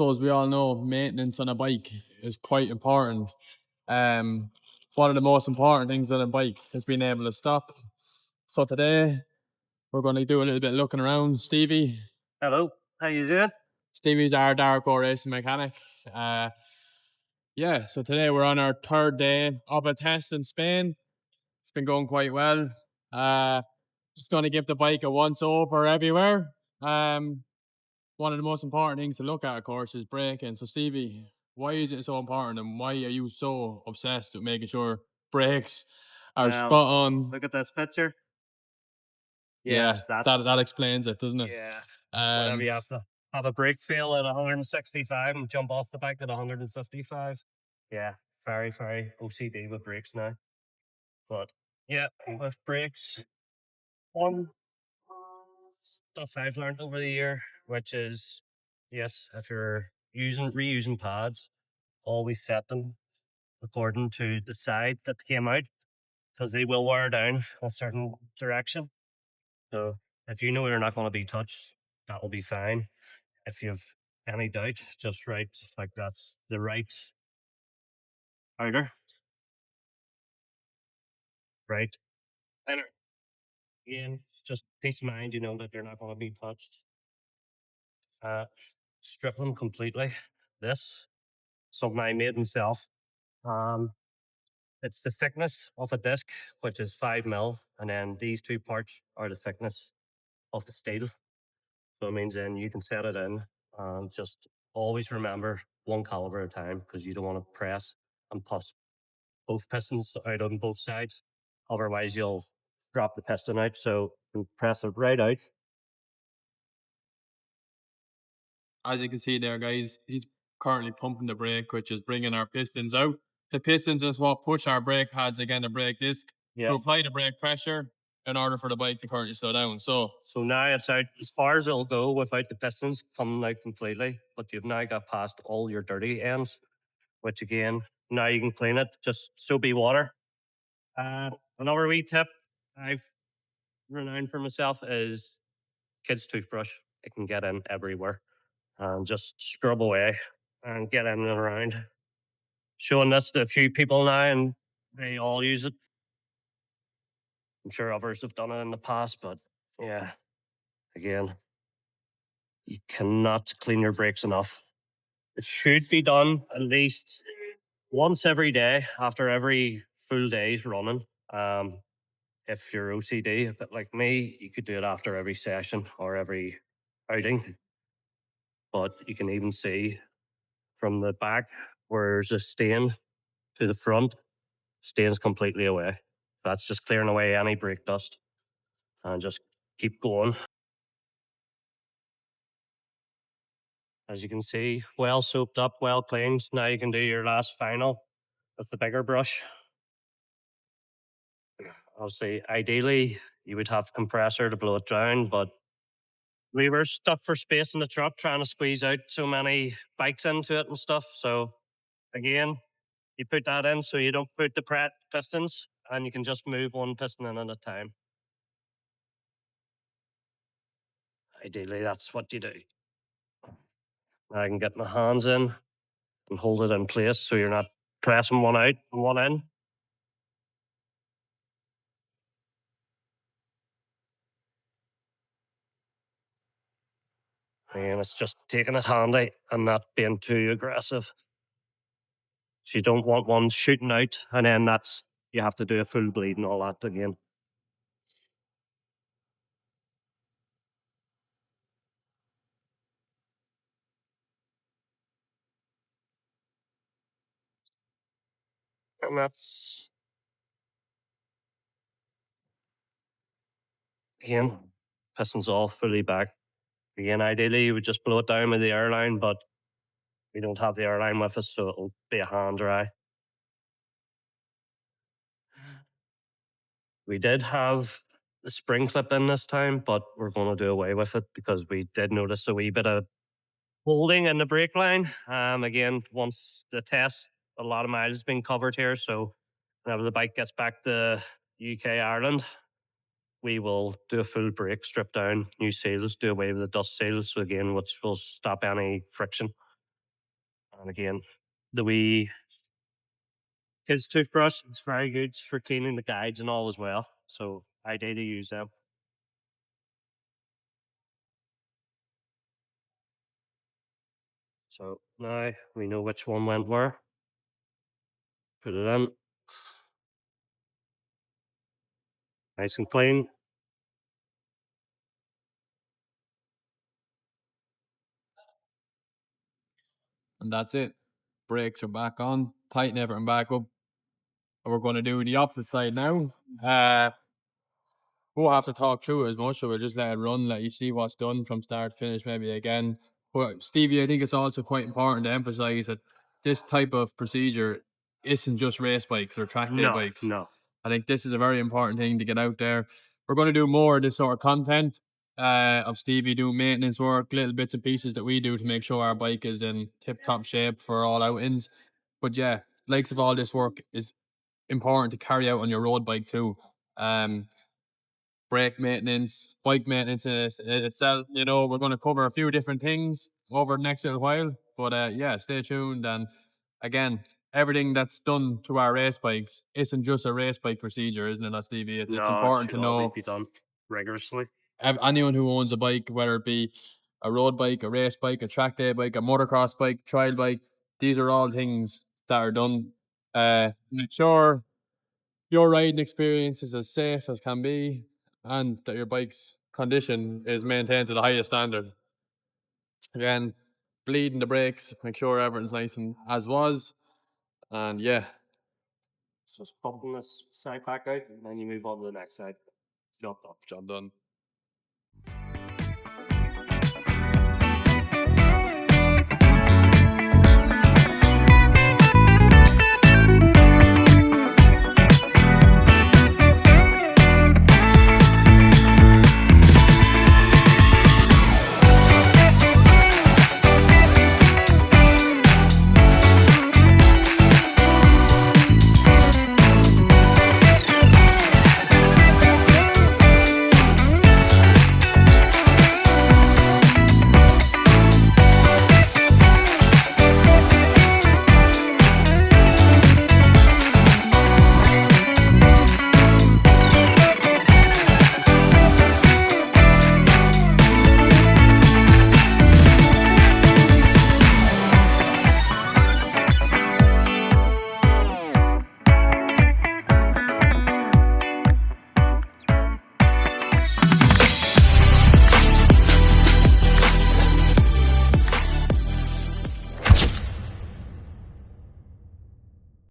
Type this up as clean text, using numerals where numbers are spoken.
So as we all know, maintenance on a bike is quite important. Um, One of the most important things on a bike is being able to stop. So today we're going to do a little bit of looking around. Hello, how you doing? Stevie's our Darko racing mechanic. Uh, yeah, so today we're on our third day of a test in Spain. It's been going quite well. Uh, just going to give the bike a once over everywhere. One of the most important things to look at, of course, is braking. So, Stevie, why is it so important, and why are you so obsessed with making sure brakes are Well, spot on? look at this picture. Yeah, Yeah, that that's explains it, doesn't it? yeah. Whenever Um, you have to have a brake fail at 165 and jump off the bike at 155. Yeah, very OCD with brakes now. But yeah, with brakes, one stuff I've learned over the year, which is yes, if you're reusing pads, always set them according to the side that they came out because they will wear down a certain direction. So if you know you're not going to be touched, that will be fine. If you've any doubt, just write like that's the right outer, right inner. Again, it's just peace of mind, you know that you're not going to be touched. Uh, Strip them completely. This, something I made myself. Um, it's the thickness of a disc, which is 5 mil, and then these two parts are the thickness of the steel. So it means then you can set it in and just always remember one caliber at a time because you don't want to press and push both pistons out on both sides. Otherwise, you'll drop the piston out. So you press it right out. as you can see there, guys, he's currently pumping the brake, which is bringing our pistons out. The pistons is what push our brake pads against the brake disc Yeah. to apply the brake pressure in order for the bike to currently slow down. So now it's out as far as it'll go without the pistons coming out completely. But you've now got past all your dirty ends, which again, now you can clean it. Just soapy water. Another wee tip I've renowned for myself is kids' toothbrush. It can get in everywhere. And just scrub away and get in and around. Showing this to a few people now and they all use it. I'm sure others have done it in the past, but yeah, again, you cannot clean your brakes enough. It should be done at least once every day after every full day's running. If you're OCD, a bit like me, you could do it after every session or every outing. But you can even see from the back where there's a stain to the front, stains completely away. That's just clearing away any brake dust and just keep going. As you can see, well soaped up, well cleaned. Now you can do your last final with the bigger brush. Obviously, ideally, you would have a compressor to blow it down, but we were stuck for space in the truck trying to squeeze out so many bikes into it and stuff. So again, you put that in so you don't put the pistons and you can just move one piston in at a time. Ideally, that's what you do. I can get my hands in and hold it in place so you're not pressing one out and one in. And it's just taking it handy and not being too aggressive. So you don't want one shooting out and then you have to do a full bleed and all that again. And that's, again, pistons all fully back. Again, ideally, you would just blow it down with the airline, but we don't have the airline with us, so it'll be a hand dry. We did have the spring clip in this time, but we're going to do away with it because we did notice a wee bit of holding in the brake line. Again, once the test, a lot of miles has been covered here, so whenever the bike gets back to UK, Ireland, we will do a full brake, strip down, new seals, do away with the dust seals, so again, which will stop any friction. And again, the wee kids toothbrush is very good for cleaning the guides and all as well. So I do use them. So now we know which one went where. Put it in, nice and clean. And that's it. Brakes are back on. Tighten everything back up. And we're going to do the opposite side now. We'll have to talk through it as much, so we'll just let it run, let you see what's done from start to finish, maybe again. But Stevie, I think it's also quite important to emphasize that this type of procedure isn't just race bikes or track day No, bikes. no, I think this is a very important thing to get out there. We're going to do more of this sort of content of Stevie doing maintenance work, little bits and pieces that we do to make sure our bike is in tip top shape for all outings. But yeah, likes of all this work is important to carry out on your road bike too. Um, Brake maintenance, bike maintenance in itself. You know, we're going to cover a few different things over the next little while. But yeah, stay tuned. And again, everything that's done to our race bikes isn't just a race bike procedure, isn't it, Stevie? It's no. It important should to always know be done rigorously. anyone who owns a bike, whether it be a road bike, a race bike, a track day bike, a motocross bike, trial bike, these are all things that are done. Make sure your riding experience is as safe as can be and that your bike's condition is maintained to the highest standard. Again, bleeding the brakes, make sure everything's nice and as was. And yeah, Just pumping this side pack out, and then you move on to the next side. Job done. job done.